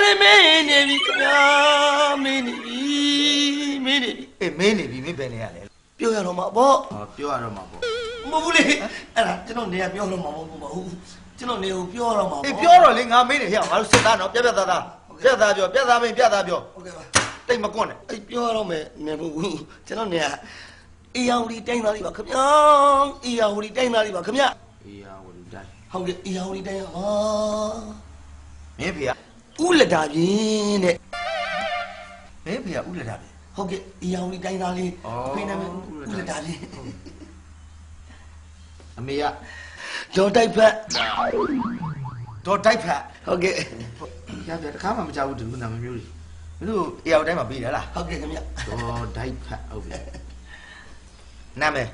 လေးမင်းနေပြီခင်ဗျာမင်းနေပြီမင်းနေပြီ အေးမင်းနေပြီမင်းဘယ်နေရလဲ ပြောရတော့မှာပေါ့ ပြောရတော့မှာပေါ့ မဟုတ်ဘူးလေအဲ့ဒါကျွန်တော်နေရပြောလို့မှာမဟုတ်ဘူးကျွန်တော်နေကိုပြောရမှာပေါ့ အေးပြောတော့လေငါမင်းနေဟဲ့ငါတို့စစ်သားနော်ပြတ်သားပြောပြတ်သားမင်းပြတ်သားပြော ဟုတ်ကဲ့ပါ တိတ်မကွန်းနဲ့ အဲ့ပြောရတော့မယ်နေဘူးကျွန်တော်နေရအေယာဝတီတိုင်းသားလေးပါခင်ဗျာအေယာဝတီတိုင်းသားလေးပါခင်ဗျာ အေးဝလူတိုင်း ဟုတ်ကဲ့အေယာဝတီတိုင်းပါ မင်းဖေက ဥလက်တာပြင်းတဲ့ မင်းဖေကဥလက်တာပဲ ဟုတ်ကဲ့အေယာဝတီတိုင်းသားလေးဖိနေမယ်ဥလက်တာပြင်း အမေက ဒေါ်တိုက်ဖက် တော့တိုက်ဖက် ဟုတ်ကဲ့ ရပြတခါမှမကြောက်ဘူးဒီလိုနာမမျိုးတွေမင်းတို့အေးဝတိုင်းမှာပြီးတယ်လား ဟုတ်ကဲ့ခင်ဗျာ တော့တိုက်ဖက်ဟုတ်ပြီနာမည်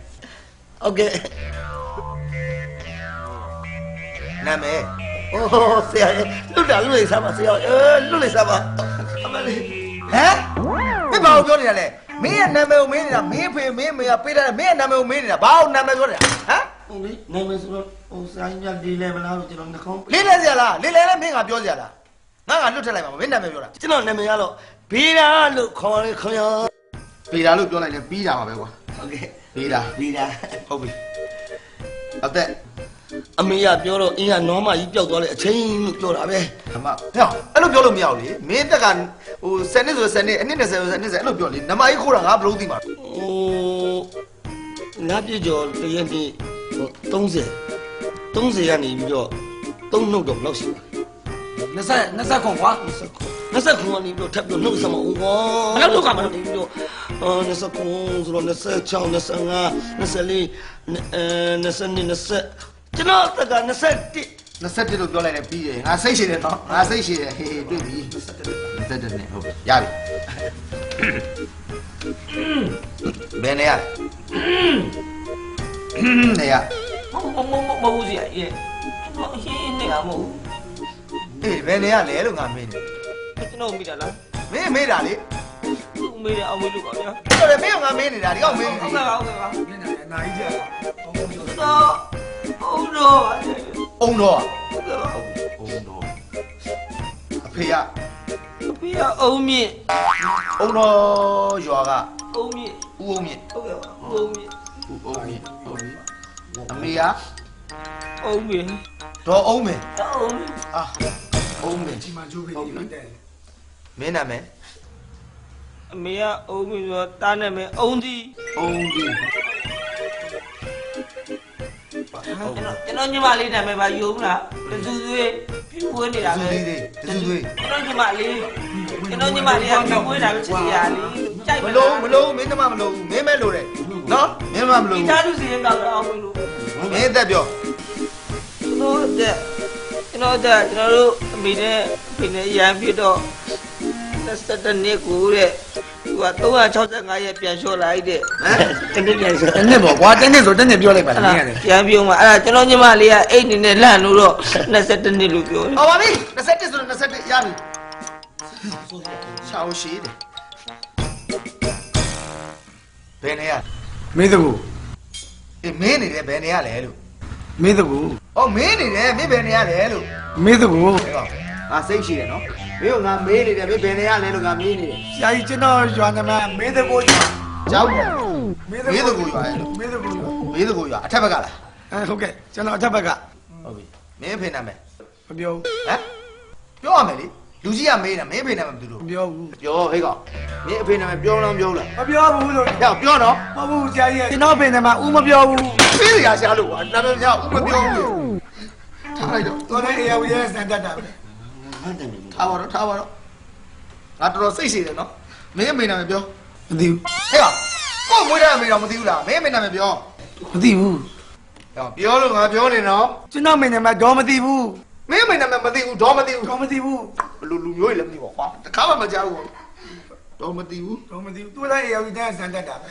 ဟုတ်ကဲ့ နာမည် โอ้ဆရာလွတ်တာလွတ်လိုက်စားပါဆရာလွတ်လိုက်စားပါအမလေး ဟမ်မင်းဘာကိုပြောနေတာလဲမင်းရဲ့နာမည်ကိုမင်းနေတာမင်းဖေမင်းမေကပေးတာမင်းရဲ့နာမည်ကိုမင်းနေတာဘာကိုနာမည်ပြောနေတာဟမ် ဟုတ်လေနာမည်ဆိုတော့ဟိုစာရင်းပြဒီလဲမလားလို့ကျွန်တော်နှခေါင်း လေးလဲစရာလားလေးလဲလဲမင်းကပြောစရာလားငါလွတ်ထက်လိုက်မှာမင်းနာမည်ပြောတာ ကျွန်တော်နာမည်ကတော့ဘေးရာလို့ခေါ်ရခင်ဗျာ ပေးတာလို့ပြောလိုက်လဲပြီးတာပါပဲကွာ ဟုတ်ကဲ့ ပေးတာ ဘေးရာ ဟုတ်ပြီအသက် အမေကပြောတော့အင်းကနောမကြီးပျောက်သွားတဲ့အချိန်လို့ပြောတာပဲ အမဟဲ့အဲ့လိုပြောလို့မရဘူးလေမင်းတက်ကဟို10နှစ်ဆို10နှစ်အနှစ်20ဆို10နှစ်အဲ့လိုပြောလေနမကြီးခိုးတာငါဘလို့သိမှာ ဟိုငါပြကြော်တရက်နေ့ဟို30ကနေပြီးတော့3နှုတ်တော့လောက်ရှိပါ20ခွန်ကွာ20ခွန်ကနေပြီးတော့ထပ်ပြီးနှုတ်စမအောင်ကွာဘယ်လောက်နှုတ်ကမှနေပြီးတော့20ခွန်ဆိုတော့26 25 24 20ကျွန်တော်တက်က21 21လို့ပြောလိုက်တယ်ပြီးတယ်ငါစိတ်ရှိတယ်နော်ငါစိတ်ရှိတယ်ဟေးတွေ့ပြီ21နဲ့ဟုတ်ပြီရပြီဘယ်နေရလဲနေရ မဟုတ်စီရဲ့ကျွန်တော်အရှင်းနေတာမဟုတ် အေးဘယ်နေရလဲလို့ငါမေးနေ ကျွန်တော်မိတာလား မင်းမေးတာလေ မေးတယ်အောင်မေးလို့ပါဗျာ တော်တယ်မင်းကငါမေးနေတာဒီကောင်မေးနေ ဟုတ်ကဲ့ပါဟုတ်ကဲ့ပါ မင်းလည်းနာကြီးကြ တော့ဟုတ်တော့ အုံတော့ ဟုတ်ကဲ့ပါ အုံတော့အဖေက အဖေကအုံမြင့် အုံတော့ရွာကအ ုံမြင့် ဦးအုံမြင့် ဟုတ်ကဲ့ပါအုံမြင့် ဦးအုံမြင့်ဟုတ်ပြီအမေက အုံမြင့် ဒေါ်အုံမင်း အုံမြင့် အာအုံမင်း ဒီမှာကျိုးဖေးပြီးတယ် မင်းနာမည် အမေကအုံမြင့်ဆိုတားနေမယ်အုံဒီ အုံဒီ ကျွန်တော်ညီမလေးနာမည်ပါယုံလားတစုသွေးပြူဝဲနေတာ သူ ပဲ လေးတစုသွေး ကျွန်တော်ညီမလေးကပြူဝဲတာပဲချစ်ရလေးကြိုက် မလုံးမလုံးမင်းတမမလုံးမင်းမဲလို့တယ်နော်မင်းမမလုံး ဒီသားသူစီရင်တော့အောင်လို့ မင်းသက်ပြော ကျွန်တော်တို့အမေနဲ့အဖေနဲ့ရန်ဖြစ်တော့21နှစ်ကိုတဲ့သူက365ရက်ပြန်လျှော့လိုက်တဲ့တနေ့ပြန်လျှော့ တနေ့ပေါ့ကွာတနေ့ဆိုတနေ့ပြောလိုက်ပါလားမင်းရတယ် ပြန်ပြုံးမှာအဲ့ဒါကျွန်တော်ညီမလေးကအိတ်နေနဲ့လှန့်လို့တော့21နှစ်လို့ပြောတယ် ဟောပါပြီ21ဆိုတော့21ရပြီရှောင်းရှိတယ်ဘယ်နေရ မင်းတကူ အေးမင်းနေတယ်ဘယ်နေရလဲလို့ မင်းတကူ ဩမင်းနေတယ်မင်းဘယ်နေရလဲလို့ မင်းတကူ ဟဲ့ကောင်ငါစိတ်ရှိတယ်နော်မင်းကငါမေးနေတယ်မင်းဘယ်နေရလဲလို့ငါမေးနေတယ် ဆရာကြီးကျွန်တော်ရွာနမမင်းတကူရွာ ကြောက် မင်း မေးတကူရွာရဲ့လို့ မင်းတကူရွာ မေးတကူရွာအထက်ဘက်ကလား ဟုတ်ကဲ့ကျွန်တော်အထက်ဘက်က ဟုတ်ပြီမင်းဖေနာမယ် မပြော ဟမ်ပြောရမယ်လေလူကြီးကမေးတာမင်းဖေနာမယ်ဘယ်လို ဘူးမပြောဘူး ပြောဟဲ့ကောင်မင်းအဖေနာမယ်ပြောလားပြောလား မပြောဘူးလို့ ဟဲ့ပြောနော် မဟုတ်ဘူးဆရာကြီးကျွန်တော်ဖေနေမှာဦးမပြောဘူး ပြေးရရှာလို့ကွာနာမည်မြောက်မပြောဘူးထားလိုက်တော့ တော်တဲ့အေယာဝီရဲ့စံတတ်တာပဲ ထားပါတော့ထားပါတော့ငါတော်တော်စိတ်ရှိတယ်နော်မင်းအမေနာမယ်ပြော မသိဘူး ဟဲ့ကောင်ကို့မွေးတဲ့အမေတော့မသိဘူးလားမင်းအမေနာမယ်ပြော မသိဘူး ဟဲ့ပြောလို့ငါပြောနေနော် ကျွန်တော်မင်းနေမှာတော့မသိဘူး မင်းအမေနာမယ်မသိဘူးတော့မသိဘူး တော့မသိဘူး ဘယ်လိုလူမျိုးတွေလည်းမသိပါကွာတခါမှမကြောက်ဘူးတော့မသိဘူး တော့မသိဘူးတော်တဲ့အေယာဝီရဲ့စံတတ်တာပဲ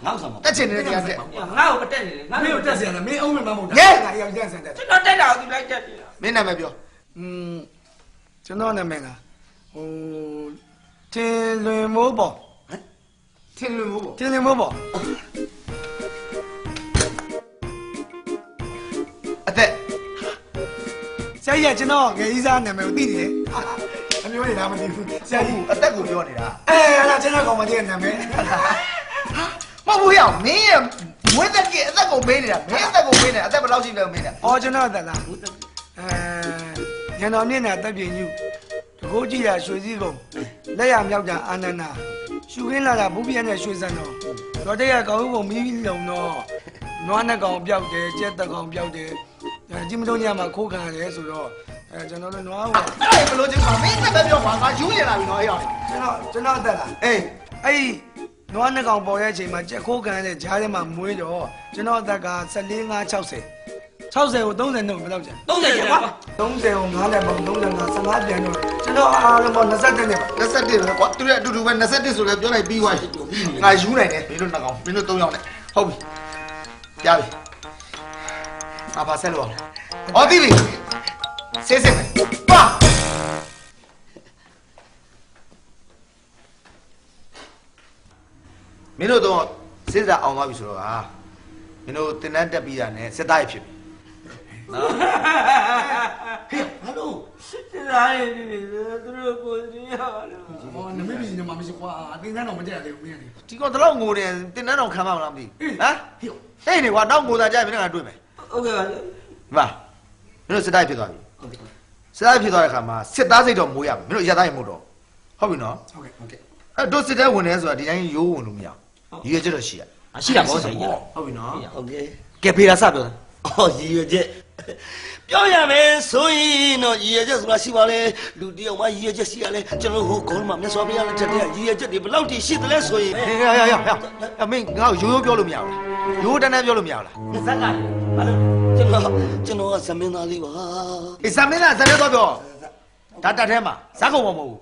ငါ့ဆောင်ပါ တက်ချင်နေတဲ့တရားတက် ငါ့ကိုမတက်နေလေငါ့ မင်း ကို ကိုတက်เสียလားမင်းအုံးမမဟုတ်တာအေယာဝီရဲ့စံတတ် ကျွန်တော်တက်တာကိုသူလိုက်တက်နေတာ မင်းနာမည်ပြော ကျွန်တော်နာမည်ကဟိုတင်လွင်မိုးပေါ့ ထင်လို့မဟုတ်ဘူး တင်လွင်မိုးပေါ့ အသက် ဆရာကြီးကကျွန်တော်ငယ်ကြီးစားနာမည်ကိုသိနေတယ်အမျိုးတွေလားမသိဘူးဆရာကြီး အသက်ကိုပြောနေတာ အဲ့ဒါကျွန်တော်ကောင်မကြီးကနာမည် မဟုတ်ဘူးရမင်းရဲ့မွေးသက်ကအသက်ကိုမေးနေတာမင်းအသက်ကိုမေးနေတာအသက်ဘယ်လောက်ရှိလဲမေးနေတာ အော်ကျွန်တော်တက်လားညံတော်မျက်နှာတက်ပြင်းညူတကိုးကြည့်ရရွှေစည်းကုန်လက်ရမြောက်တာအာနန္ဒာရှုခင်းလာတာဘူးပြင်းနဲ့ရွှေစံတော်တော်တဲ့ကကောင်းကုန်မီးလုံတော့နွားနှကောင်ပြောက်တယ်ကြက်တကောင်ပြောက်တယ်ကြည့်မလို့ညမှာခိုးခံရတယ်ဆိုတော့ကျွန်တော်တို့နွားဟို အဲ့ဘယ်လိုချင်းပါမင်းသက်ပဲပြောပါငါယူနေလာပြီနော်အဲ့ရောက် ကျွန်တော်တက်လား အေး အဲ့နွားနှကောင်ပေါ်ရဲ့အချိန်မှာကြက်ခိုးခံတဲ့ဂျားထဲမှာမွေးတော့ကျွန်တော်အသက်က14 5 60 60ကို30နဲ့ဘယ်လောက်ကျန် 30ကျန်ကွာ 30ကို9နဲ့ပေါင်း35 15ပြန်တော့ကျွန်တော်အားလုံးပေါင်း20နဲ့ပါ 21ပဲကွာသူတို့အတူတူပဲ21ဆိုလဲပြောလိုက်ပြီးသွားပြီငါယူနိုင်တယ်မင်းတို့နှစ်ကောင်မင်းတို့3ယောက်နဲ့ဟုတ်ပြီပြပြီငါပါဆက်လို့ဟောပြီစေးစေးပါမင်းတို့တော့စေးစားအောင်သွားပြီဆိုတော့ဟာမင်းတို့တင်တန်းတက်ပြီးတာနဲ့စစ်သားရဖြစ်ပြီနော်ဟေးဟယ်လို စစ်သားရည်နေသူတို့ကိုကြည့်ရလို့ ဟောနမပြည်နေမှာမရှိကွာအတင်းသားတော့မကြက်ရသေးဘူးမင်းလေ ဒီကောင်တော့ငိုတယ်တင်တန်းတော့ခံမလားမသိဟမ်ဟေးနေကွာတော့ငိုတာကြိုက်မင်းကတွေ့မယ် ဟုတ်ကဲ့ပါ ဒီမှာမင်းတို့စစ်သားဖြစ်သွားပြီစစ်သားဖြစ်သွားတဲ့ခါမှာစစ်သားစိတ်တော့မိုးရမယ်မင်းတို့ရက်သားရင်မို့တော့ဟုတ်ပြီနော် ဟုတ်ကဲ့ အဲ့တို့စစ်သားဝင်နေဆိုတာဒီတိုင်းရိုးဝင်လို့မရဘူးရွေချက်တော့ရှိရ ရှိတာပေါ့ဆရာကြီး ဟုတ်ပြီနော် ဟုတ်ကဲ့ ကဲဖေးတာစပြောတာ အော်ရည်ရွယ်ချက်ပြောရမယ်ဆိုရင်တော့ရည်ရွယ်ချက်ဆိုတာရှိပါလေလူတယောက်မှရည်ရွယ်ချက်ရှိရလဲကျွန်တော်ဟိုခေါင်းမှာမြတ်စွာဘုရားလက်ထက်တည်းရည်ရွယ်ချက်တွေဘယ်လောက်ထိရှိသလဲဆိုရင် ဟေးမင်းငါ့ကိုရိုးပြောလို့မရဘူးလားရိုးတန်းတန်းပြောလို့မရဘူးလား ဇက်ကဘာလို့ကျွန်တော်ကသမင်းသားလေးပါ အေးဇမင်းကဇက်တော့ပြောဒါတက်ထဲမှာဇက်ကုန်မဟုတ်ဘူး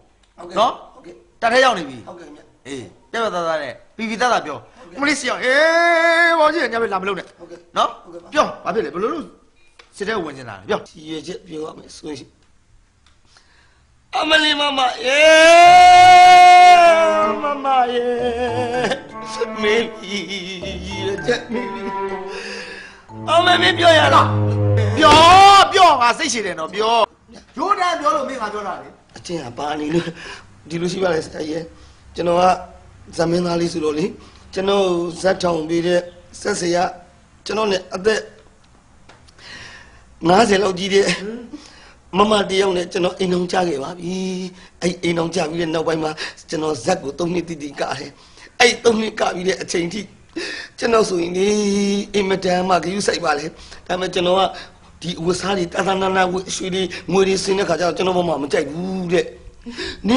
နော် ဟုတ်ကဲ့ တက်ထဲရောက်နေပြီ ဟုတ်ကဲ့မြတ် အေးတက်ပါသားနဲ့ပီပီသားသားပြောမလေးစီအောင်အေးဘောကြီးညပဲလာမလို့နဲ့နော်ပြောဘာဖြစ်လဲဘယ်လိုလုပ်စစ်တဲ့ဝင်နေတာလဲပြော ရည်ရွယ်ချက်ပြောရမယ်ဆိုရင်အမလီမမအေးမမရေမေဘီရည်ရွယ်ချက်မေဘီအမမပြောရလား ပြောငါစိတ်ရှည်တယ်နော်ပြောရိုးတန်းပြောလို့မင်းငါပြောတာလေ အချင်းကပါနေလို့ဒီလိုရှိပါလေဆရာကြီးကျွန်တော်ကဇမင်းသားလေးဆိုတော့လေကျွန်တော်ဇက်ထောင်ပြီးတဲ့ဆက်စရာကျွန်တော် ਨੇ အသက်90လောက်ကြီးတဲ့မမတယောက်နဲ့ကျွန်တော်အိမ်အောင်ကြခဲ့ပါပြီအဲ့အိမ်အောင်ကြပြီးတဲ့နောက်ပိုင်းမှာကျွန်တော်ဇက်ကို3နှစ်တိတိကတယ်အဲ့3နှစ်ကပြီးတဲ့အချိန်ထိကျွန်တော်ဆိုရင်လေအင်မတန်မှဂရုစိုက်ပါလေဒါပေမဲ့ကျွန်တော်ကဒီဝစားတွေတသနာနာဝရွှေတွေငွေတွေစင်းတဲ့ခါကျတော့ကျွန်တော်ဘာမှမကြိုက်ဘူးတဲ့နေ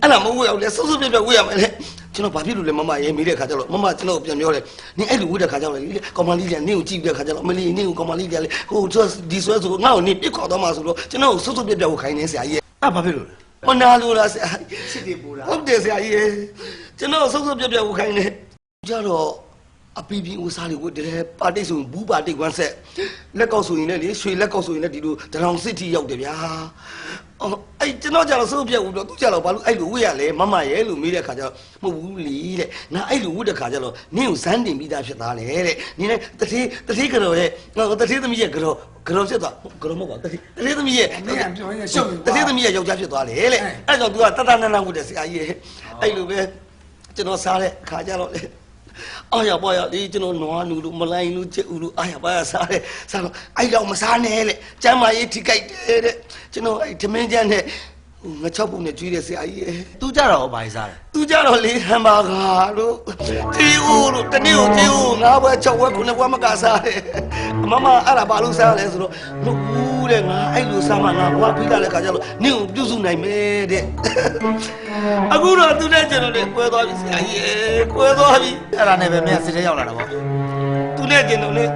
အဲ့ဒါမဝရောက်လေစုပ်စုပ်ပြပြဝရမယ်လေကျွန်တော်ဘာဖြစ်လို့လဲမမရေမေးတဲ့ခါကျတော့မမကျွန်တော်ပြန်ပြောတယ်နင်အဲ့လိုဝတဲ့ခါကျတော့လေကောင်မလေးကြီးကနင့်ကိုကြည့်တဲ့ခါကျတော့မလေးနင့်ကိုကောင်မလေးကြီးကလေဟိုဒီဆွဲဆိုငါ့ကိုနင်ပြစ်ခေါ်တော့မှဆိုတော့ကျွန်တော်စုပ်စုပ်ပြပြဝခိုင်းနေဆရာကြီး အဲ့ဘာဖြစ်လို့လဲ မနာလို့လားဆရာ စစ်တွေပူတာ ဟုတ်တယ်ဆရာကြီးကျွန်တော်စုပ်စုပ်ပြပြဝခိုင်းနေကြတော့အပီပီဦးစားလေးဝတ်တယ်ပါတိတ်ဆိုဘူးပါတိတ်ဝမ်းဆက်လက်ကောက်ဆိုရင်လည်းလေရွှေလက်ကောက်ဆိုရင်လည်းဒီလိုတရောင်စစ်တီရောက်တယ်ဗျာအော်အဲ့ကျွန်တော်ကြတော့စုပ်ပြတ်ဦးတော့သူကြတော့ဘာလို့အဲ့လိုဝတ်ရလဲမမရဲ့လို့မေးတဲ့ခါကျတော့မဟုတ်ဘူးလေတဲ့ငါအဲ့လိုဝတ်တဲ့ခါကျတော့နင့်ကိုဇန်းတင်ပြီးသားဖြစ်သားလေတဲ့နင်လည်းတတိကြော်ရဲ့ငါတတိသမီးရဲ့ကြော်ဖြစ်သွားကြော်မဟုတ်ပါတတိသမီးရဲ့ မင်းကပြောရင်ရှုပ်နေ တတိသမီးရဲ့ယောက်ျားဖြစ်သွားလေတဲ့အဲ့ကြောင့် तू ကတတနန်းနန်းဝတ်တယ်ဆရာကြီးရဲ့အဲ့လိုပဲကျွန်တော်စားတဲ့ခါကျတော့လေအာရပါရဒီကျွန်တော်နွားနူလို့မလိုင်းလို့ကျက်ဦးလို့အာရပါရစားတယ်စားတော့အဲ့တော့မစားနဲ့လေကျမ်းမာရေးထိကြိုက်တယ်တဲ့ကျွန်တော်အဲ့ဓမင်းကျန်းနဲ့ငါ6ပုံနဲ့ကျွေးတယ်ဆရာကြီးရဲ့ သူကြတော့ဘာစားလဲ သူကြတော့လေဟမ်ဘာဂါလို့တီဦးလို့တနေ့ကိုတီဦး9ဘွဲ6ဘွဲ9ဘွဲမကစားတယ်မမအဲ့ဒါဘာလို့စားလဲဆိုတော့မဟုတ်ဘူးတဲ့ငါအဲ့လိုစားမှငါဘွားပြီးလာတဲ့ခါကျတော့နင့်ကိုပြုစုနိုင်မယ်တဲ့အခုတော့သူနဲ့ကျွန်တော်နဲ့ကွဲသွားပြီဆရာကြီးရဲ့ကွဲသွားပြီ အဲ့ဒါနဲ့ပဲမင်းစစ်တဲ့ရောက်လာတာပေါ့ သူနဲ့ကျွန်တော်နဲ့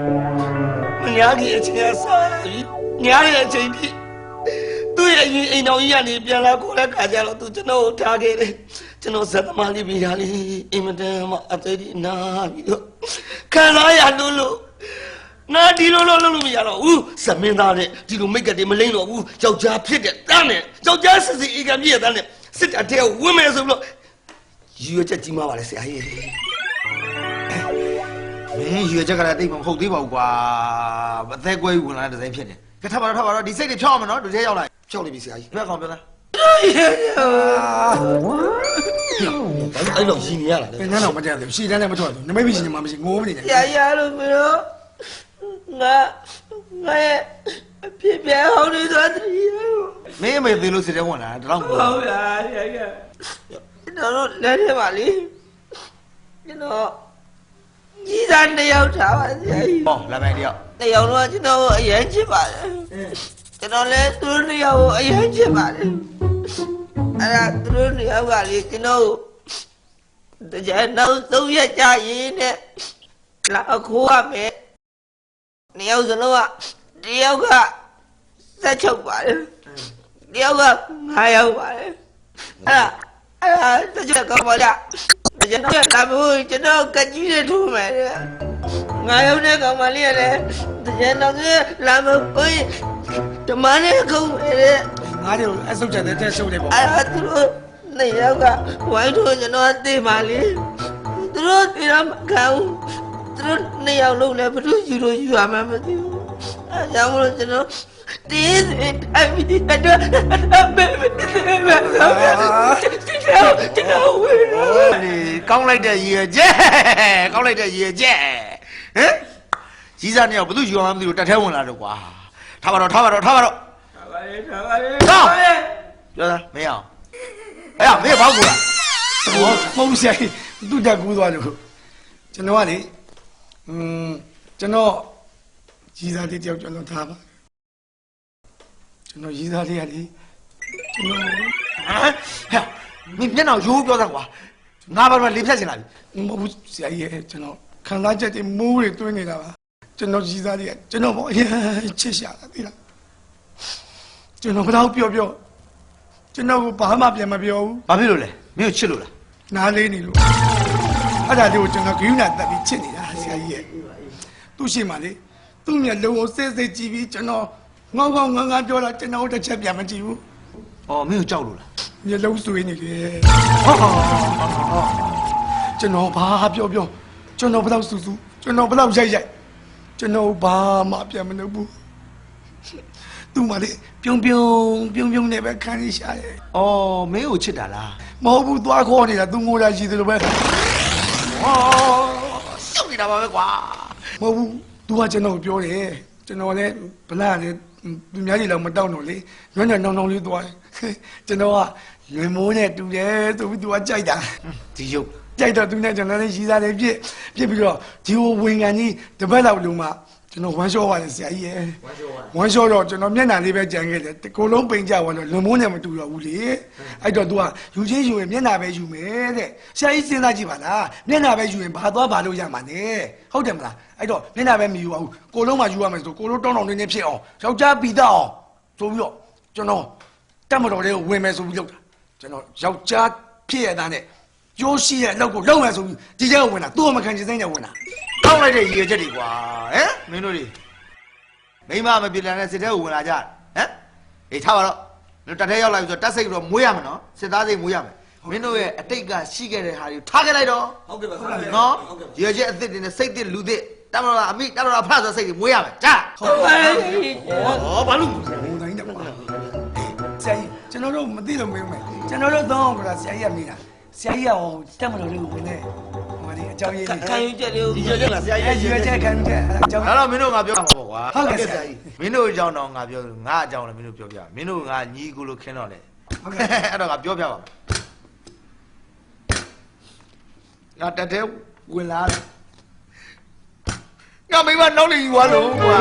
မညာကြီးအချင်းအစားပြီးညားရဲ့အချိန်ကြီးသူရဲ့အိမ်တော်ကြီးကနေပြန်လာကိုလည်းခါကြတော့သူကျွန်တော်ကိုထားခဲ့တယ်ကျွန်တော်ဇက်သမားလေးပြီးတာလေအင်မတန်မှအသေးဒီနာပြီးတော့ခံစားရလို့ငါဒီလိုလုပ်လို့မရတော့ဘူးစမင်းသားနဲ့ဒီလိုမိတ်ကတည်းမလိမ့်တော့ဘူးယောက်ျားဖြစ်တဲ့တန်းနဲ့ယောက်ျားစစ်စစ်အေကံပြည့်တဲ့တန်းနဲ့စစ်တပ်ထဲကိုဝင်မယ်ဆိုပြီးတော့ရွေချက်ကြီးမှာပါလေဆရာကြီး မင်းရွေချက်ကလည်းတိတ်မဟုတ်သေးပါဘူးကွာအသက်ကွဲဝင်လာတဲ့ဒဇိုင်းဖြစ်တယ် ကထပါတော့ဒီစိတ်တွေဖြောက်အောင်မနော်တို့ထဲရောက်လာ ဖြောက်နေပြီဆရာကြီး ဘယ်ကောင်ပြောလား အဲ့လိုရည်နေရတာလေ ဘယ်နှမ်းတော့မကြတယ်ရှည်တန်းနဲ့မထွက်ဘူးနမိတ်မရှိနေမှမရှိငိုးမနေနဲ့ ရလို့မလို့ငါရဲ့အဖြစ်ပြဟောင်းနေသွားတယ် မင်းအမေသေးလို့စစ်တဲ့ဝင်လာတာတော့ ဟုတ်ပါရဲ့ကျွန်တော်တို့လက်ထဲပါလေကျွန်တော်ကြီးစားတစ်ယောက်ထားပါဆရာကြီး ဟောလာမယ်တယောက် တစ်ယောက်တော့ကျွန်တော်အရင်ချစ်ပါတယ်ကျွန်တော်လည်းသူတို့တစ်ယောက်ကိုအရင်ချစ်ပါတယ်အဲ့ဒါသူတို့တစ်ယောက်ကလေကျွန်တော်တကြနောက်သုံးရက်ကြာရင်နဲ့လာခိုးရမယ်နှစ်ယောက်စလုံးကတယောက်ကဆက်ချုပ်ပါတယ်တယောက်က9ယောက်ပါတယ်အဲ့ဒါတကြကောင်းပါလားတကြတော့လာဖို့ကျွန်တော်ကကြီးနဲ့ထိုးမယ်9ယောက်နဲ့ကောင်းပါလေလေတကြတော့လာဖို့ကိုဓမ္မနဲ့ခုံးမယ် ငါတို့အဆုတ်ချက်တဲ့ဆုတ်တယ်ပေါ့ အဲ့ဒါသူတို့နှစ်ယောက်ကဝိုင်းထိုးကျွန်တော်သိပါလေသူတို့သိတော့မကောင်းသူတို့နှစ်ယောက်လုံးလည်းဘယ်လိုယူလို့ယူရမှမသိဘူးအဲကြောင့်မလို့ကျွန်တော်တင်းအမီတော့ကျွန်တော်ဝေး လေကောင်းလိုက်တဲ့ရည်ချက်ကောင်းလိုက်တဲ့ရည်ချက်ဟမ်ကြီးစားနေအောင်ဘယ်သူယူအောင်မသိလို့တက်ထဲဝင်လာတော့ကွာထားပါတော့ထားပါလေပြောတာမင်းအောင်အဲ့မင်းဘောက်ကူလား ဟောမဟုတ်ဆရာကြီးသူတက်ကူးသွားလို့ကျွန်တော်ကလေကျွန်တော်ကြီးစားလေးတယောက်ကျွန်တော်ထားပါကျွန်တော်ကြီးစားလေးကလေကျွန်တော် ဟမ်ဟဲ့မင်းမျက်နှာရိုးပြောတာကွာငါဘာမှလေဖြတ်ချင်လာပြီ မဟုတ်ဘူးဆရာကြီးရဲ့ကျွန်တော်ခံစားချက်တွေမိုးတွေတွင်းနေတာပါကျွန်တော်ကြီးစားလေးကကျွန်တော်ဘောအရင်ချစ်ရှာတာသိလားကျွန်တော်ကတော့ပြောကျွန်တော်ကဘာမှပြန်မပြောဘူး ဘာဖြစ်လို့လဲမင်းကိုချစ်လို့လား နားလေးနေလို့အဲ့ဒါလေးကိုကျွန်တော်ဂိူးနာတက်ပြီးချစ်နေတာဆရာကြီးရဲ့သူ့ရှိမှလေသူ့မျက်လုံးကိုစိတ်စိတ်ကြည့်ပြီးကျွန်တော်ငေါငေါငန်းငန်းပြောတာကျွန်တော်တစ်ချက်ပြန်မကြည့်ဘူး အော်မင်းကိုကြောက်လို့လား မျက်လုံးဆွေးနေတယ် ဟော ကျွန်တော်ဘာပြောကျွန်တော်ဘယ်တော့စူးကျွန်တော်ဘယ်တော့ရိုက်ကျွန်တော်ဘာမှပြန်မလုပ်ဘူးသူ့မှလေပြုံးနေပဲခံရရှာတယ် အော်မင်းကိုချစ်တာလား မဟုတ်ဘူးသွားခေါ်နေတာသူငိုတာရှိတယ်လို့ပဲ ဟောရှုပ်နေတာပါပဲကွာ မဟုတ်ဘူး तू ကကျွန်တော်ပြောတယ်ကျွန်တော်လည်းဗလာလည်းသူများကြီးလောက်မတောက်တော့လေညွန့်ညောင်းလေးသွားတယ်ကျွန်တော်ကလွင်မိုးနဲ့တူတယ်ဆိုပြီး तू ကကြိုက်တာ ဒီရုပ် ကြိုက်တော့သူနဲ့ကျွန်တော်လည်းရီးစားတယ်ပြစ်ပြီးတော့ဒီဝင်ကန်ကြီးတပတ်လောက်လုံးမှကျွန်တော်ဝမ်းလျှောပါတယ်ဆရာကြီးရဲ့ဝမ်းလျှောတော့ကျွန်တော်မျက်နှာလေးပဲကြံခဲ့တယ်ကိုလုံးပိန်ကြသွားတော့လွန်မိုးနဲ့မတူတော့ဘူးလေအဲ့တော့ तू ကယူချင်းယူရင်မျက်နှာပဲယူမယ်တဲ့ဆရာကြီးစဉ်းစားကြည့်ပါလားမျက်နှာပဲယူရင်ဘာသွားဘာလို့ရမှာလဲဟုတ်တယ်မလားအဲ့တော့မျက်နှာပဲမယူအောင်ကိုလုံးမှယူရမယ်ဆိုကိုလုံးတောင်းနေဖြစ်အောင်ယောက်ျားပီတော့အောင်ဆိုပြီးတော့ကျွန်တော်တက်မတော်လေးကိုဝင်မယ်ဆိုပြီးလုပ်တာကျွန်တော်ယောက်ျားဖြစ်ရတဲ့နဲ့ကျိုးရှိရဲ့အလုပ်ကိုလုပ်မယ်ဆိုပြီးဒီကျဲကိုဝင်တာသူ့မခံချင်စိမ့်နဲ့ဝင်တာ ကောက်လိုက်တဲ့ရည်ချက်တွေကွာဟမ်မင်းတို့တွေမိမမပြေလည်တဲ့စစ်တဲ့ကိုဝင်လာကြဟမ်အေးထားပါတော့တို့တက်ထဲရောက်လာပြီဆိုတော့တက်စိတ်တော့မွေးရမယ်နော်စစ်သားစိတ်မွေးရမယ်မင်းတို့ရဲ့အတိတ်ကရှိခဲ့တဲ့ဟာတွေကိုထားခဲ့လိုက်တော့ ဟုတ်ကဲ့ပါဟုတ်ကဲ့ နော်ရည်ချက်အစ်စ်တွေနဲ့စိတ်သစ်လူသစ်တမတော်အမိတမတော်ဖတ်ဆိုစိတ်တွေမွေးရမယ်ကြား ဟုတ်ပါလေ ဟောဘာလို့ ဟိုတိုင်းတော့ပါဆရာကြီးကျွန်တော်တို့မသိလို့မင်းမယ်ကျွန်တော်တို့သုံးအောင်ကဆရာကြီးကမိတာဆရာကြီးကဟိုတက်မတော်လေးကိုဝင်နေဟိုဒီအကြောင်းရင်းလေး ခံယူချက်လေးကို ဒီကျက်လားဆရာ အဲ့ ကြီး ရွေးချက်ခံချက်အကြောင်း ဒါတော့မင်းတို့ငါပြောမှာပေါ့ကွာ ဟုတ်ကဲ့ဆရာကြီး မင်းတို့အကြောင်းတော့ငါပြောငါအကြောင်းလည်းမင်းတို့ပြောပြမင်းတို့ငါညီကိုလို့ခင်းတော့လေ ဟုတ်ကဲ့ အဲ့တော့ငါပြောပြပါမယ်ငါတက်တဲ့ဝင်လာတယ်ငါမိမနောက်နေယူသွားလို့ကွာ